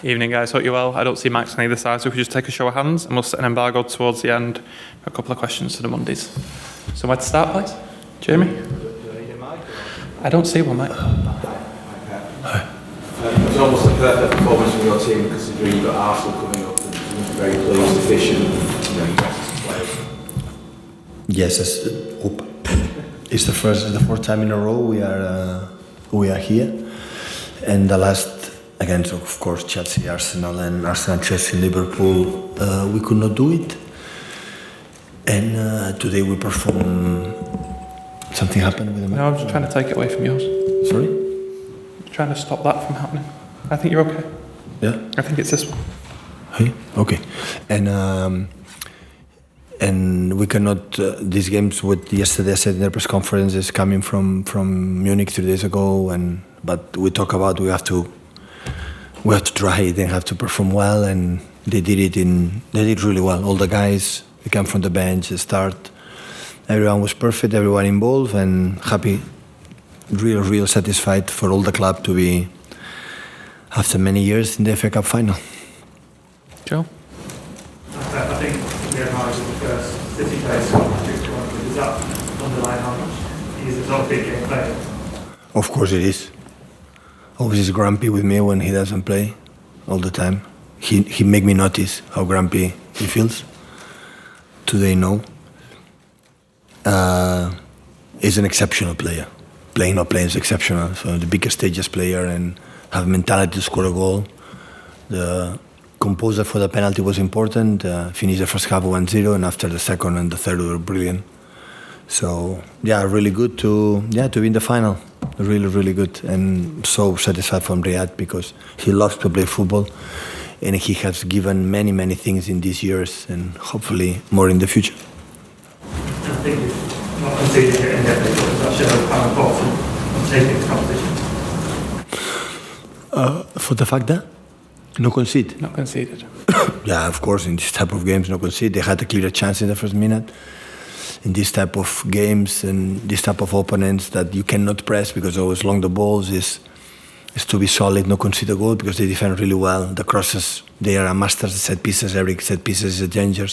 Evening, guys. Hope you're well. I don't see Max on either side, so we could just take a show of hands and we'll set an embargo towards the end for a couple of questions to the Mondays. So where to start, please? Jamie? I don't see one, mate. It was almost a perfect performance from your team considering you've got Arsenal coming up and very pleased, efficient, you best players. Yes, it's the fourth time in a row we are here, and the last against, of course, Chelsea, Arsenal, Chelsea, Liverpool, we could not do it, and today we perform. Something happened with the match. No, I'm just trying to take it away from yours. Sorry? Trying to stop that from happening. I think you're okay. Yeah? I think it's this one. Hey? Okay. And we cannot, these games, what yesterday I said in the press conference, is coming from Munich 3 days ago, but we talk about we have to try it and have to perform well, and they did really well. All the guys, they come from the bench, they start. Everyone was perfect, everyone involved, and happy, real satisfied for all the club to be, after many years, in the FA Cup final. Joe? I think Mahrez is the first City player to score a Is that underlying how much? He's a top big game player. Of course it is. Always is grumpy with me when he doesn't play, all the time. He make me notice how grumpy he feels. Today, no. Is an exceptional player. Playing or playing is exceptional. So the biggest stages player and have mentality to score a goal. The composer for the penalty was important. Finished the first half 1-0, and after the second and the third were brilliant. So yeah, really good to be in the final. Really good, and so satisfied from Riyad because he loves to play football, and he has given many things in these years, and hopefully more in the future. I think you've not conceded it in the FA Cup. That shows how important taking the competition. For the fact that no concede. Not conceded. Yeah, of course, in this type of games, no concede. They had a clear chance in the first minute. In this type of games and this type of opponents that you cannot press because always long the balls is to be solid, no concede a goal because they defend really well. The crosses, they are masters of set pieces. Every set pieces is a danger.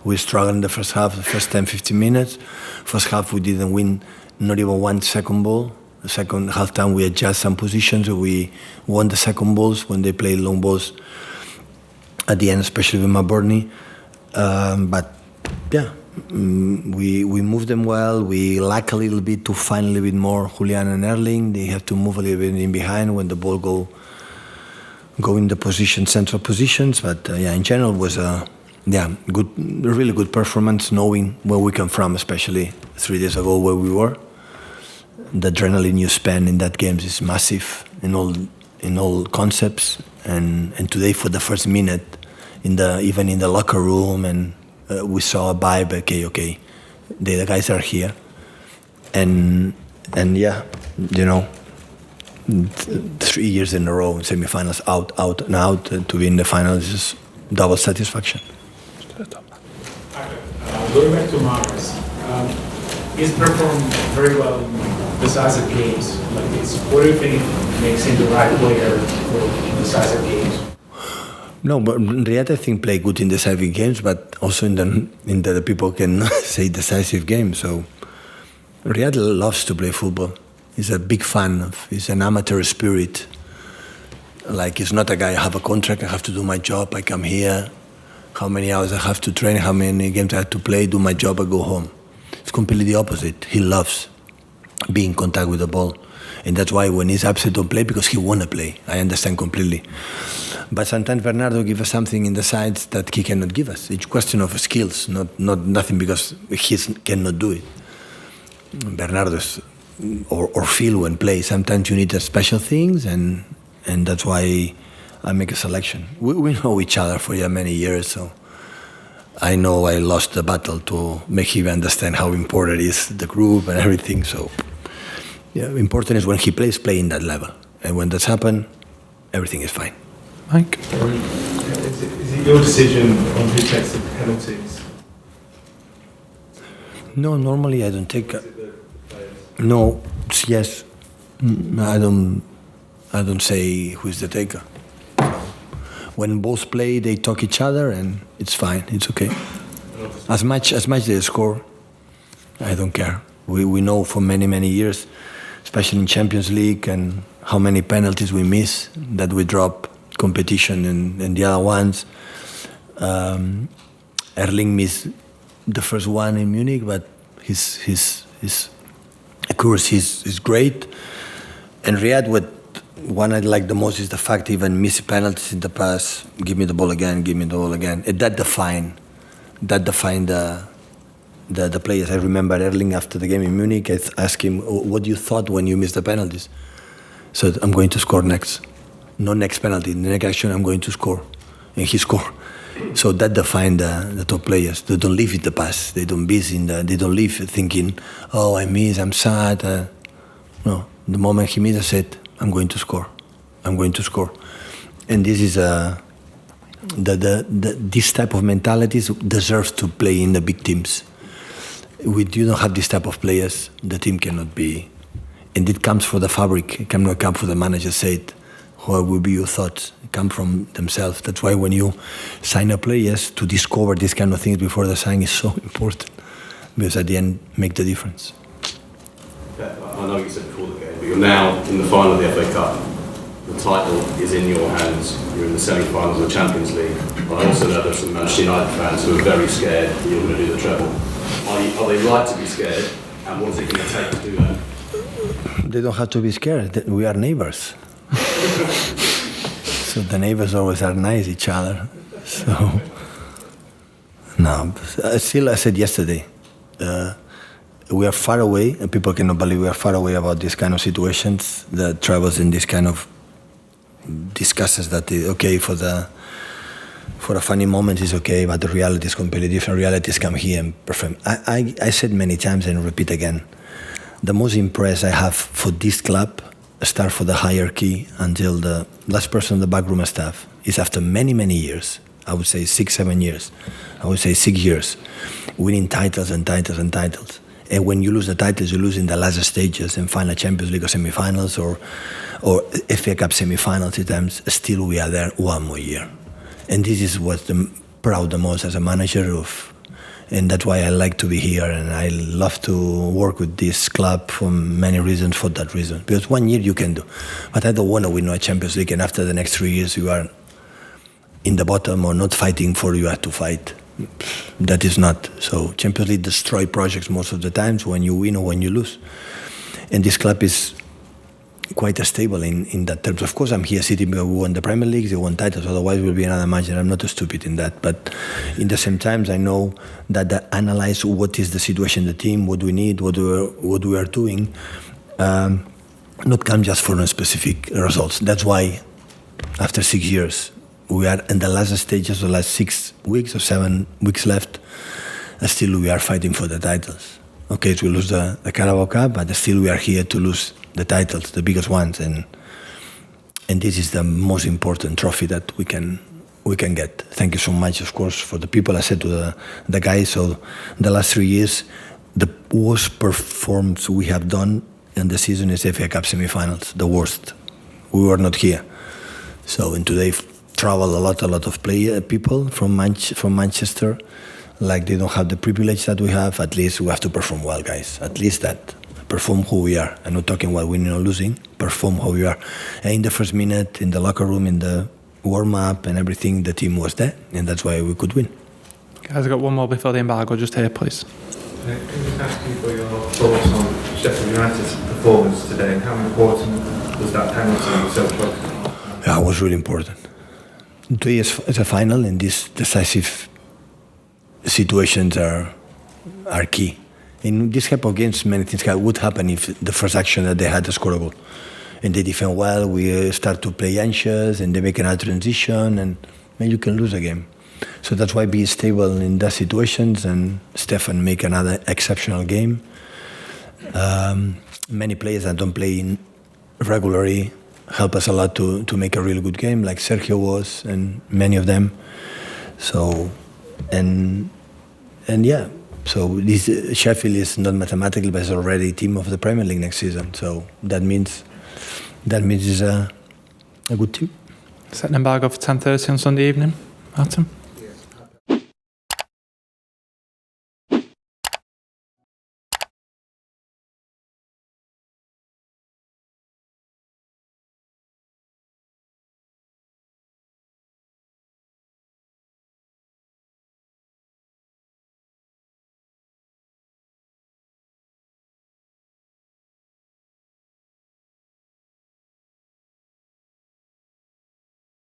We struggled in the first half, the first 10-15 minutes. First half we didn't win not even one second ball. The second half time we adjust some positions. We won the second balls when they played long balls at the end, especially with Mahrez. But yeah, we moved them well. We lack a little bit to find a little bit more Julian and Erling. They have to move a little bit in behind when the ball go in the position, central positions. But yeah, in general it was a really good performance, knowing where we come from, especially 3 days ago where we were. The adrenaline you spend in that games is massive in all concepts, and today for the first minute, even in the locker room, and we saw a vibe. Okay, the guys are here, and yeah, 3 years in a row in semi-finals, out, and to be in the finals is double satisfaction. Going back to Mahrez, he's performed very well in decisive games like this. What do you think makes him the right player for decisive games? No, but Riyad I think play good in decisive games, but also in the people can say decisive games. So Riyad loves to play football. He's a big fan of. He's an amateur spirit. Like he's not a guy. I have a contract. I have to do my job. I come here. How many hours I have to train, how many games I have to play, do my job, I go home. It's completely the opposite. He loves being in contact with the ball. And that's why when he's upset, don't play, because he want to play. I understand completely. But sometimes Bernardo gives us something in the sides that he cannot give us. It's a question of skills, not nothing because he cannot do it. Bernardo's or feel when play. Sometimes you need special things, and that's why I make a selection. We know each other for many years, so I know I lost the battle to make him understand how important is the group and everything. So, yeah, important is when he play in that level, and when that's happened, everything is fine. Mike? Is it your decision on who takes the penalties? No, normally I don't take. No, yes, I don't say who's the taker. when both play, they talk each other, and it's fine. It's okay. As much they score, I don't care. We know for many years, especially in Champions League, and how many penalties we miss, that we drop competition and the other ones. Erling missed the first one in Munich, but his accuracy is great. And Riyad, what one I like the most is the fact even missing penalties in the past. Give me the ball again. And that define the players. I remember Erling after the game in Munich. I asked him, "What do you thought when you missed the penalties?" So I'm going to score next. No next penalty. In the next action, I'm going to score, and he scored. So that defined the top players. They don't live in the past. They don't they don't live thinking, "Oh, I miss. I'm sad." No, the moment he missed, I said, "I'm going to score. I'm going to score." And this is this type of mentalities deserves to play in the big teams. If you don't have this type of players, the team cannot be. And it comes from the fabric. It cannot come from the manager said, what will be your thoughts? It comes from themselves. That's why when you sign up players, to discover these kind of things before the sign is so important. Because at the end, make the difference. I know you said before the game, but you're now in the final of the FA Cup. The title is in your hands. You're in the semi-finals of the Champions League. But I also know there's some Manchester United fans who are very scared that you're going to do the treble. Are they right to be scared? And what is it going to take to do that? They don't have to be scared. We are neighbours. So the neighbours always are nice each other. So no, still I said yesterday, we are far away, and people cannot believe we are far away about this kind of situations. The troubles in this kind of discusses that okay for a funny moment is okay, but the reality is completely different. Realities come here and perform. I said many times and repeat again, the most impressed I have for this club, start for the hierarchy until the last person in the backroom staff, is after many years. I would say 6-7 years. I would say 6 years, winning titles and titles and titles. And when you lose the titles, you lose in the last stages and final Champions League or semi-finals or FA Cup semi-finals sometimes. Still, we are there one more year. And this is what I'm proud the most as a manager of. And that's why I like to be here, and I love to work with this club for many reasons, for that reason. Because 1 year you can do. But I don't want to win a Champions League, and after the next 3 years you are in the bottom or not fighting for you have to fight. That is not. So Champions League destroy projects most of the times when you win or when you lose. And this club is quite stable in that terms. Of course, I'm here sitting because we won the Premier League, they won titles, otherwise it will be another match, and I'm not stupid in that. But in the same times, I know that I analyze what is the situation in the team, what we need, what we are doing, not come just for specific results. That's why after 6 years, we are in the last stages, the last 6 weeks or 7 weeks left, still we are fighting for the titles. Okay, we lose the Carabao Cup, but still we are here to lose the titles, the biggest ones, and this is the most important trophy that we can get. Thank you so much, of course, for the people. I said to the guys, so the last 3 years, the worst performance we have done in the season is FA Cup semi-finals, the worst. We were not here. So, and today travel a lot of people from Manchester, like they don't have the privilege that we have. At least we have to perform well, guys. At least that. Perform who we are. I'm not talking about winning or losing. Perform who we are. And in the first minute, in the locker room, in the warm-up and everything, the team was there, and that's why we could win. Guys, I've got one more before the embargo. Just here, please. Can I just ask you for your thoughts on Sheffield United's performance today, and how important was that penalty so close? Yeah, it was really important. Today is a final, and these decisive situations are key. In this type of games, many things would happen if the first action that they had to score a goal. And they defend well, we start to play anxious, and they make another transition, and then you can lose a game. So that's why be stable in those situations, and Stefan make another exceptional game. Many players that don't play regularly help us a lot to make a really good game, like Sergio was, and many of them. So, and yeah. So this Sheffield is not mathematically, but it's already team of the Premier League next season. So that means it's a good team. Set an embargo for 10:30 on Sunday evening, Martin?